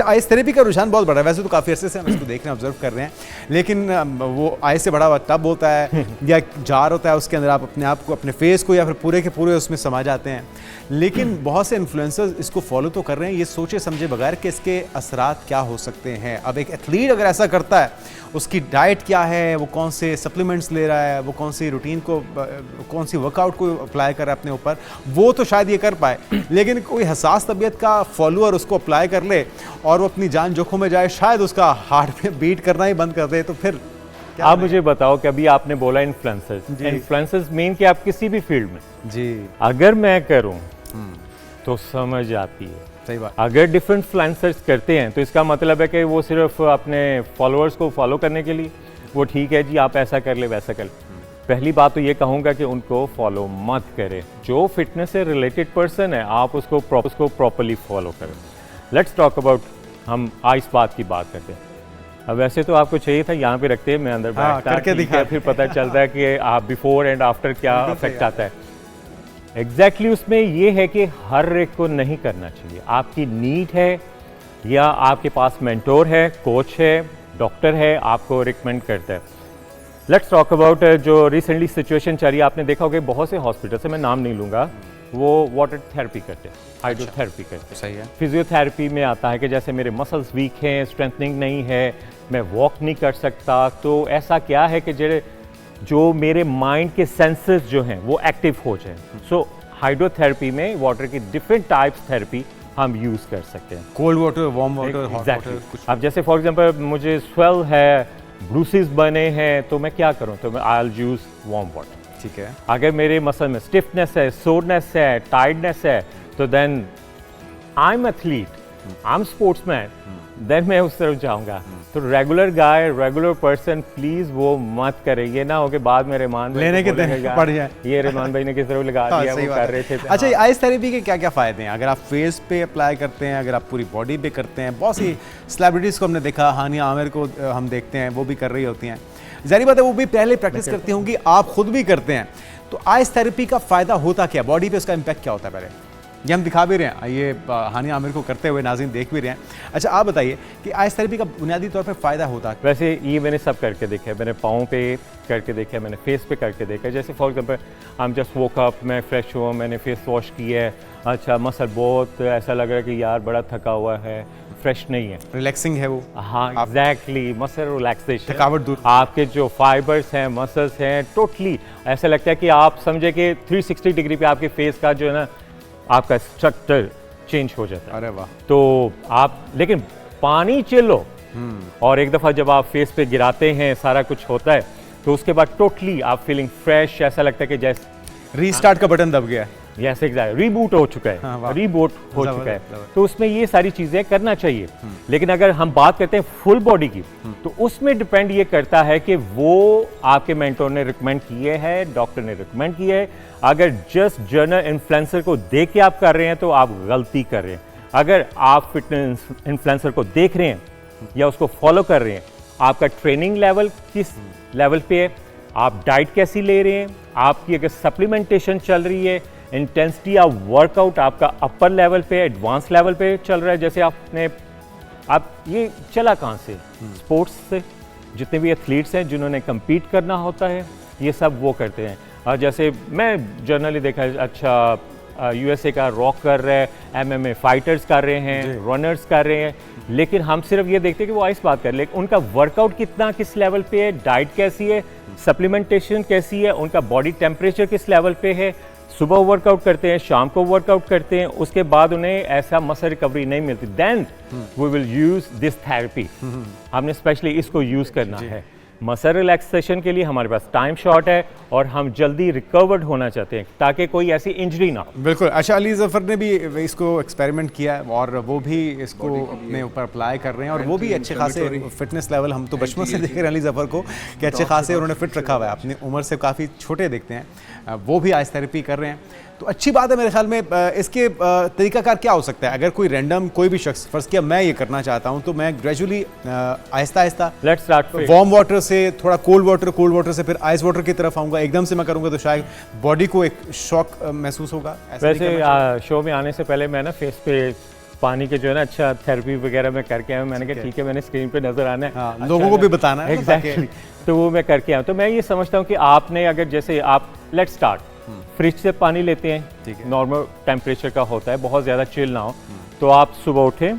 Ice therapy का रुझान बहुत बड़ा है, वैसे तो काफ़ी अरसे से हम इसको देख रहे हैं, ऑब्जर्व कर रहे हैं, लेकिन वो आइस से बड़ा हुआ टब होता है या जार होता है, उसके अंदर आप अपने आप को, अपने फेस को या फिर पूरे के पूरे उसमें समा जाते हैं। लेकिन बहुत से इन्फ्लुएंसर्स इसको फॉलो तो कर रहे हैं ये सोचे समझे बगैर कि इसके असरात क्या हो सकते हैं। अब एक एथलीट अगर ऐसा करता है, उसकी डाइट क्या है, वो कौन से सप्लीमेंट्स ले रहा है, वो कौन सी रूटीन को, कौन सी वर्कआउट को अप्लाई कर रहा है अपने ऊपर, वो तो शायद ये कर पाए, लेकिन कोई हसास तबीयत का फॉलोअर उसको अप्लाई कर ले और वो अपनी जान जोखों में जाए, शायद उसका हार्ट में बीट करना ही बंद कर दे, तो फिर आप मुझे बताओ कि अभी आपने बोला इन्फ्लुएंसर्स मीन कि आप किसी भी फील्ड में जी, अगर मैं करूं तो समझ आती है। सही बात। अगर डिफरेंट इन्फ्लुएंसर्स करते हैं तो इसका मतलब है कि वो सिर्फ अपने फॉलोअर्स को फॉलो करने के लिए, वो ठीक है जी आप ऐसा कर ले वैसा कर ले। पहली बात तो ये कहूँगा कि उनको फॉलो मत करें। जो फिटनेस से रिलेटेड पर्सन है आप उसको प्रॉपरली फॉलो करें। लेट्स टॉक अबाउट, हम आइस बात की बात करते हैं। अब वैसे तो आपको चाहिए था यहाँ पे रखते हैं, मैं अंदर बैठता करके दिखा, फिर पता चलता है कि आप बिफोर एंड आफ्टर क्या इफेक्ट आता है। एग्जैक्टली उसमें ये है कि हर एक को नहीं करना चाहिए। आपकी नीड है या आपके पास मेंटोर है, कोच है, डॉक्टर है, आपको रिकमेंड करता है। लेट्स टॉक अबाउट जो रिसेंटली सिचुएशन चल रही है। आपने देखा होगा बहुत से हॉस्पिटल से, मैं नाम नहीं लूँगा, वो वाटर थेरेपी करते हैं, हाइड्रोथेरेपी करते हैं। सही है। फिजियोथेरेपी में आता है कि जैसे मेरे मसल्स वीक हैं, स्ट्रेंथनिंग नहीं है, मैं वॉक नहीं कर सकता, तो ऐसा क्या है कि जो मेरे माइंड के सेंसेस जो हैं वो एक्टिव हो जाएं। सो हाइड्रोथेरेपी में वाटर की डिफरेंट टाइप्स थेरेपी हम यूज़ कर सकते हैं। Cold water, warm water, hot water, कुछ। अब जैसे फॉर एग्जांपल मुझे स्वेल है, ब्रूसेस बने हैं, तो मैं क्या करूं, तो मैं I will use warm water. ठीक है। अगर मेरे मसल में स्टिफनेस है, सोरनेस है, टायर्डनेस है, तो then I am athlete, I am sportsman, then मैं उस तरफ जाऊंगा। तो regular guy, regular person please वो मत करे। ये ना हो कि बाद में रहमान लेने के पड़ जाए, ये रहमान भाई ने किस तरफ लगा दिया, वो कर रहे थे। अच्छा, आइस थेरेपी के क्या क्या फायदे हैं? अगर आप फेस पे अप्लाई करते हैं, अगर आप पूरी बॉडी पे करते हैं, बहुत सी सेलिब्रिटीज़ को हमने देखा, हानिया आमिर को हम देखते हैं, वो भी कर रही होती हैं। जाहिर बात है वो भी पहले प्रैक्टिस करती होंगी, आप खुद भी करते हैं, तो आइस थेरेपी का फ़ायदा होता क्या, बॉडी पे उसका इम्पैक्ट क्या होता है? पहले ये हम दिखा भी रहे हैं, ये हानिया आमिर को करते हुए नाज़रीन देख भी रहे हैं। अच्छा, आप बताइए कि आइस थेरेपी का बुनियादी तौर पे फ़ायदा होता है? वैसे ये मैंने सब करके देखा है, मैंने पाँव पे करके देखा है, मैंने फेस पे करके देखा है। जैसे for example I am just woke up, मैं फ्रेश हुआ, मैंने फेस वॉश किया है, अच्छा मसल बहुत ऐसा लग रहा है कि यार बड़ा थका हुआ है, फ्रेश नहीं है, रिलैक्सिंग है वो। हाँ एग्जैक्टली, मसल रिलैक्सेशन, थकावट दूर, आपके जो फाइबर्स हैं, मसल्स हैं, टोटली ऐसा लगता है कि आप समझे कि 360 डिग्री पे आपके फेस का जो है ना, आपका स्ट्रक्चर चेंज हो जाता है। अरे वाह। तो आप लेकिन पानी चिल्लो और एक दफ़ा जब आप फेस पे गिराते हैं, सारा कुछ होता है, तो उसके बाद टोटली आप फीलिंग फ्रेश, ऐसा लगता है कि जैसे रीस्टार्ट का बटन दब गया है। यस एग्जैक्ट, रीबूट हो चुका है। हाँ, रीबूट हो चुका है, तो उसमें ये सारी चीज़ें करना चाहिए। लेकिन अगर हम बात करते हैं फुल बॉडी की, तो उसमें डिपेंड ये करता है कि वो आपके मेंटोर ने रिकमेंड किए हैं, डॉक्टर ने रिकमेंड किए है। अगर जस्ट जर्नल इन्फ्लुएंसर को देख के आप कर रहे हैं तो आप गलती कर रहे हैं। अगर आप फिटनेस इन्फ्लुएंसर को देख रहे हैं या उसको फॉलो कर रहे हैं, आपका ट्रेनिंग लेवल किस लेवल पे है, आप डाइट कैसी ले रहे हैं, आपकी अगर सप्लीमेंटेशन चल रही है, इंटेंसिटी ऑफ वर्कआउट आपका अपर लेवल पे, एडवांस लेवल पे चल रहा है। जैसे आप ये चला कहाँ से, स्पोर्ट्स से, जितने भी एथलीट्स हैं जिन्होंने कम्पीट करना होता है, ये सब वो करते हैं। और जैसे मैं जनरली देखा है, अच्छा यूएसए का रॉक कर रहे हैं, एमएमए फाइटर्स कर रहे हैं, रनर्स कर रहे हैं, लेकिन हम सिर्फ ये देखते हैं कि वो आइस बात कर रहे हैं, लेकिन उनका वर्कआउट कितना, किस लेवल पे है, डाइट कैसी है, सप्लीमेंटेशन कैसी है, उनका बॉडी टेम्परेचर किस लेवल पे है, सुबह वर्कआउट करते हैं, शाम को वर्कआउट करते हैं, उसके बाद उन्हें ऐसा मसल रिकवरी नहीं मिलती, then we will use this therapy. हमने स्पेशली इसको यूज करना है। मसल रिलैक्सेशन के लिए हमारे पास टाइम शॉर्ट है और हम जल्दी रिकवर्ड होना चाहते हैं ताकि कोई ऐसी इंजरी ना हो। बिल्कुल। अच्छा, अली ज़फ़र ने भी इसको एक्सपेरिमेंट किया है और वो भी इसको अपने ऊपर अप्लाई कर रहे हैं और वो भी अच्छे खासे फिटनेस लेवल, हम तो बचपन से देख रहे हैं अली ज़फ़र को कि अच्छे खासे उन्होंने फिट रखा हुआ है, अपनी उम्र से काफ़ी छोटे दिखते हैं, वो भी आइस थेरेपी कर रहे हैं, तो अच्छी बात है मेरे ख्याल में। इसके तरीकाकार क्या हो सकता है? अगर कोई रैंडम कोई भी शख्स, फ़र्ज़ किया मैं ये करना चाहता हूँ, तो मैं gradually Aahista Aahista let's start warm water से थोड़ा कोल्ड वाटर से फिर आइस वाटर की तरफ आऊँगा, एकदम से मैं करूँगा तो शायद बॉडी को एक शॉक महसूस होगा। वैसे शो में आने से पहले मैं ना फेस पे पानी के जो है ना अच्छा थेरेपी वगैरह मैं करके आया हूँ। मैंने कहा ठीक है, मैंने स्क्रीन पे नज़र आना है, हाँ, लोगों को भी बताना है। एग्जैक्टली, तो वो मैं करके आया हूँ। तो मैं ये समझता हूँ कि आपने अगर जैसे आप लेट्स स्टार्ट फ्रिज से पानी लेते हैं, नॉर्मल टेम्परेचर का होता है, बहुत ज़्यादा चिल ना हो, तो आप सुबह उठें,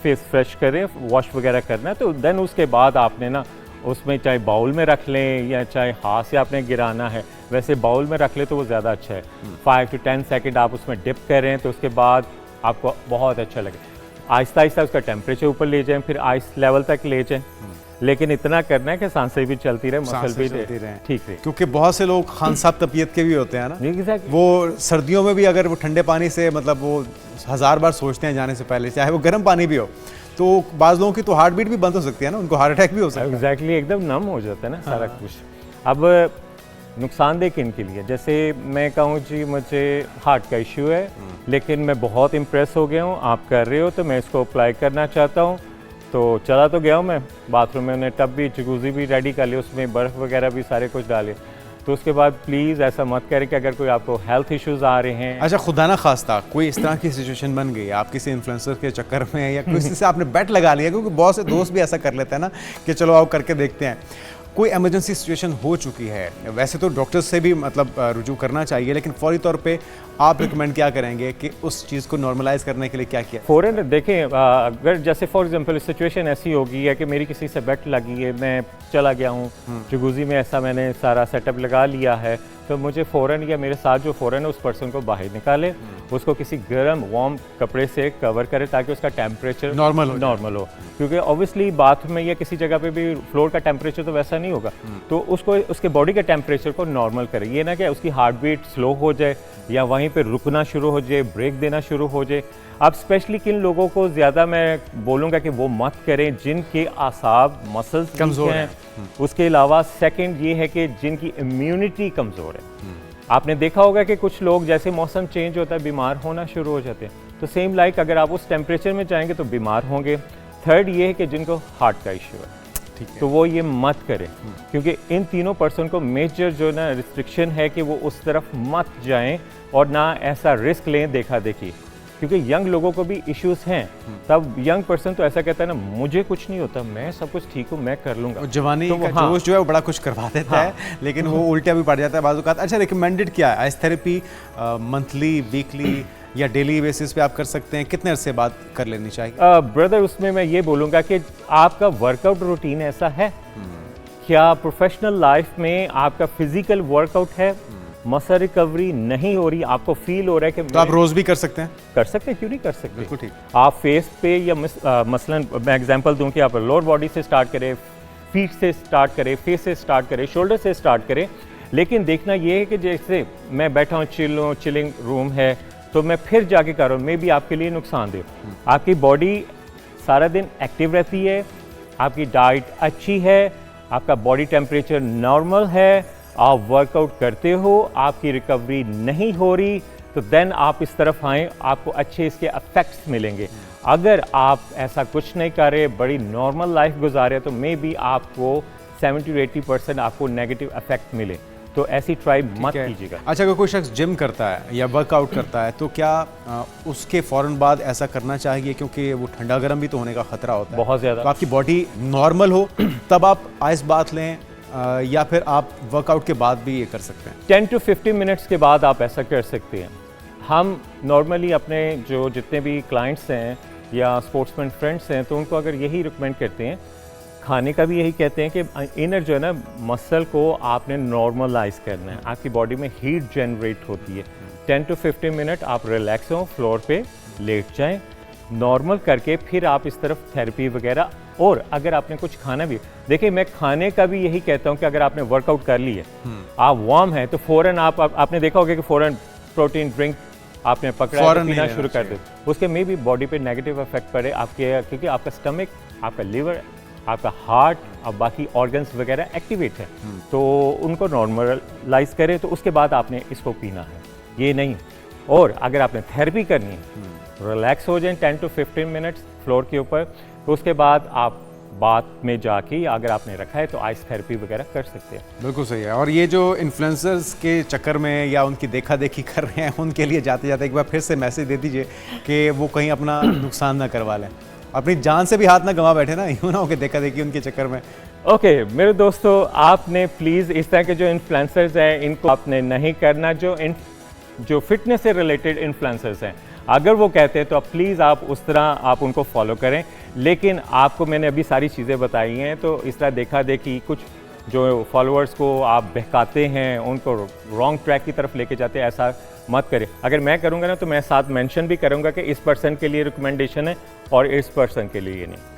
फेस फ्रेश करें, वॉश वगैरह करना है, तो देन उसके बाद आपने ना उसमें चाहे बाउल में रख लें या चाहे हाथ से आपने गिराना है, वैसे बाउल में रख ले तो वो ज़्यादा अच्छा है। 5 to 10 सेकेंड आप उसमें डिप करें तो उसके बाद आपको बहुत अच्छा लगे। आहिस्ता आहिस्ता उसका टेम्परेचर ऊपर ले जाएं, फिर आइस लेवल तक ले जाएं, लेकिन इतना करना है कि सांसें भी चलती रहे, मसल भी ठीक रहे, क्योंकि बहुत से लोग खानसाब तबीयत के भी होते हैं ना। Exactly. वो सर्दियों में भी अगर वो ठंडे पानी से मतलब वो 1000 बार सोचते हैं जाने से पहले, चाहे वो गर्म पानी भी हो, तो बाज़ लोगों की तो हार्ट बीट भी बंद हो सकती है ना, उनको हार्ट अटैक भी हो सकता है। एग्जैक्टली, एकदम नम हो जाता है ना सारा कुछ। अब नुकसानदेह किन के लिए, जैसे मैं कहूँ जी मुझे हार्ट का इश्यू है, लेकिन मैं बहुत इम्प्रेस हो गया हूँ, आप कर रहे हो तो मैं इसको अप्लाई करना चाहता हूँ, तो चला तो गया हूँ मैं बाथरूम में, मैंने टब भी जकूज़ी भी रेडी कर लिया, उसमें बर्फ़ वगैरह भी सारे कुछ डाले। तो उसके बाद प्लीज़ ऐसा मत करें कि अगर कोई आपको हेल्थ इश्यूज़ आ रहे हैं। अच्छा, खुदा ना खास्ता कोई इस तरह की सिचुएशन बन गई, आप किसी इन्फ्लुएंसर के चक्कर में या किसी से आपने बेट लगा लिया, क्योंकि बहुत से दोस्त भी ऐसा कर लेते हैं ना कि चलो आओ करके देखते हैं, कोई इमरजेंसी सिचुएशन हो चुकी है, वैसे तो डॉक्टर से भी मतलब रुजू करना चाहिए, लेकिन फौरी तौर पे आप रिकमेंड क्या करेंगे कि उस चीज़ को नॉर्मलाइज करने के लिए क्या किया? फ़ौरन देखें, अगर जैसे फॉर एग्जांपल सिचुएशन ऐसी होगी है कि मेरी किसी से बेट लगी है, मैं चला गया हूँ जकूज़ी में, ऐसा मैंने सारा सेटअप लगा लिया है, तो मुझे फ़ौरन या मेरे साथ जो फ़ौरन है उस पर्सन को बाहर निकाले, उसको किसी गर्म वार्म कपड़े से कवर करे ताकि उसका टेम्परेचर नॉर्मल हो, क्योंकि ऑब्वियसली बाथरूम में या किसी जगह पे भी फ्लोर का टेम्परेचर तो वैसा नहीं होगा, तो उसको उसके बॉडी के टेम्परेचर को नॉर्मल करे। ये ना कि उसकी हार्ट बीट स्लो हो जाए या वहीं पे रुकना शुरू हो जाए, ब्रेक देना शुरू हो जाए। अब स्पेशली किन लोगों को ज़्यादा मैं बोलूँगा कि वो मत करें जिनके आसाब मसल्स कमज़ोर हैं, उसके अलावा सेकंड ये है कि जिनकी इम्यूनिटी कमज़ोर है। आपने देखा होगा कि कुछ लोग जैसे मौसम चेंज होता है बीमार होना शुरू हो जाते हैं, तो सेम लाइक अगर आप उस टेम्परेचर में जाएंगे तो बीमार होंगे। थर्ड ये है कि जिनको हार्ट का इश्यू है, तो वो ये मत करें, क्योंकि इन तीनों पर्सन को मेजर जो ना रिस्ट्रिक्शन है कि वो उस तरफ मत जाएं और ना ऐसा रिस्क लें देखा देखी, क्योंकि यंग लोगों को भी इश्यूज हैं। तब यंग पर्सन तो ऐसा कहता है ना, मुझे कुछ नहीं होता, मैं सब कुछ ठीक हूँ, मैं कर लूँगा। जवानी का जोश जो है वो बड़ा कुछ करवा देता है, लेकिन वो उल्टा भी पड़ जाता है बाज़ औक़ात। अच्छा, रिकमेंडेड क्या है आइस थेरेपी? मंथली, वीकली या डेली बेसिस पे आप कर सकते हैं? कितने अरसे बाद कर लेनी चाहिए? ब्रदर, उसमें मैं ये बोलूँगा कि आपका वर्कआउट रूटीन ऐसा है क्या? प्रोफेशनल लाइफ में आपका फिजिकल वर्कआउट है, मसल रिकवरी नहीं हो रही, आपको फील हो रहा है कि तो आप रोज भी कर सकते हैं? कर सकते हैं, क्यों नहीं कर सकते? बिल्कुल ठीक। आप फेस पे या मसलन मैं एग्जांपल दूं कि आप लोअर बॉडी से स्टार्ट करें, फीट से स्टार्ट करें, फेस से स्टार्ट करें, शोल्डर से स्टार्ट करें, लेकिन देखना ये है कि जैसे मैं बैठा हूँ, चिलिंग रूम है, तो मैं फिर जाके कर रहा हूँ, मे भी आपके लिए नुकसानदेह। आपकी बॉडी सारा दिन एक्टिव रहती है, आपकी डाइट अच्छी है, आपका बॉडी टेम्परेचर नॉर्मल है, आप वर्कआउट करते हो, आपकी रिकवरी नहीं हो रही, तो देन आप इस तरफ आएँ, आपको अच्छे इसके इफेक्ट्स मिलेंगे। अगर आप ऐसा कुछ नहीं कर रहे, बड़ी नॉर्मल लाइफ गुजारे, तो मे बी आपको 70 to 80% आपको नेगेटिव इफेक्ट मिले, तो ऐसी ट्राई मत कीजिएगा। अच्छा, अगर कोई शख्स जिम करता है या वर्कआउट करता है, तो क्या उसके फ़ौरन बाद ऐसा करना चाहिए, क्योंकि वो ठंडा गर्म भी तो होने का खतरा होता है बहुत ज़्यादा? तो आपकी बॉडी नॉर्मल हो तब आप आइस बाथ लें, या फिर आप वर्कआउट के बाद भी ये कर सकते हैं? 10 to 15 मिनट्स के बाद आप ऐसा कर सकते हैं। हम नॉर्मली अपने जो जितने भी क्लाइंट्स हैं या स्पोर्ट्समैन फ्रेंड्स हैं, तो उनको अगर यही रिकमेंड करते हैं, खाने का भी यही कहते हैं कि इनर जो है ना मसल को आपने नॉर्मलाइज करना है, आपकी बॉडी में हीट जनरेट होती है। 10 to 15 मिनट आप रिलैक्स हो, फ्लोर पे लेट जाएं, नॉर्मल करके फिर आप इस तरफ थेरेपी वगैरह। और अगर आपने कुछ खाना भी, देखिए मैं खाने का भी यही कहता हूँ कि अगर आपने वर्कआउट कर ली है, आप वार्म है, तो फ़ौरन आपने देखा होगा कि फ़ौरन प्रोटीन ड्रिंक आपने पकड़ा है, पीना शुरू कर दे, उसके में भी बॉडी पे नेगेटिव इफेक्ट पड़े आपके, क्योंकि आपका स्टमक, आपका लीवर, आपका हार्ट और बाकी ऑर्गन्स वगैरह एक्टिवेट है, तो उनको नॉर्मलाइज करें, तो उसके बाद आपने इसको पीना है, ये नहीं। और अगर आपने थेरेपी करनी है, रिलैक्स हो जाएं 10 to 15 मिनट्स फ्लोर के ऊपर, तो उसके बाद आप बात में जाके अगर आपने रखा है तो आइस थेरेपी वगैरह कर सकते हैं। बिल्कुल सही है। और ये जो इन्फ्लुएंसर्स के चक्कर में या उनकी देखा देखी कर रहे हैं, उनके लिए जाते जाते एक बार फिर से मैसेज दे दीजिए कि वो कहीं अपना नुकसान ना करवा लें, अपनी जान से भी हाथ ना गंवा बैठे ना, यूँ ना हो के देखा देखी उनके चक्कर में। ओके मेरे दोस्तों, आपने प्लीज़ इस तरह के जो इन्फ्लुएंसर्स हैं इनको आपने नहीं करना। जो फिटनेस से रिलेटेड इन्फ्लुएंसर्स हैं, अगर वो कहते हैं तो प्लीज़ आप उस तरह आप उनको फॉलो करें। लेकिन आपको मैंने अभी सारी चीज़ें बताई हैं, तो इस तरह देखा देखी कुछ जो फॉलोअर्स को आप बहकाते हैं, उनको रॉन्ग ट्रैक की तरफ लेके जाते हैं, ऐसा मत करें। अगर मैं करूँगा ना तो मैं साथ मेंशन भी करूँगा कि इस पर्सन के लिए रिकमेंडेशन है और इस पर्सन के लिए नहीं।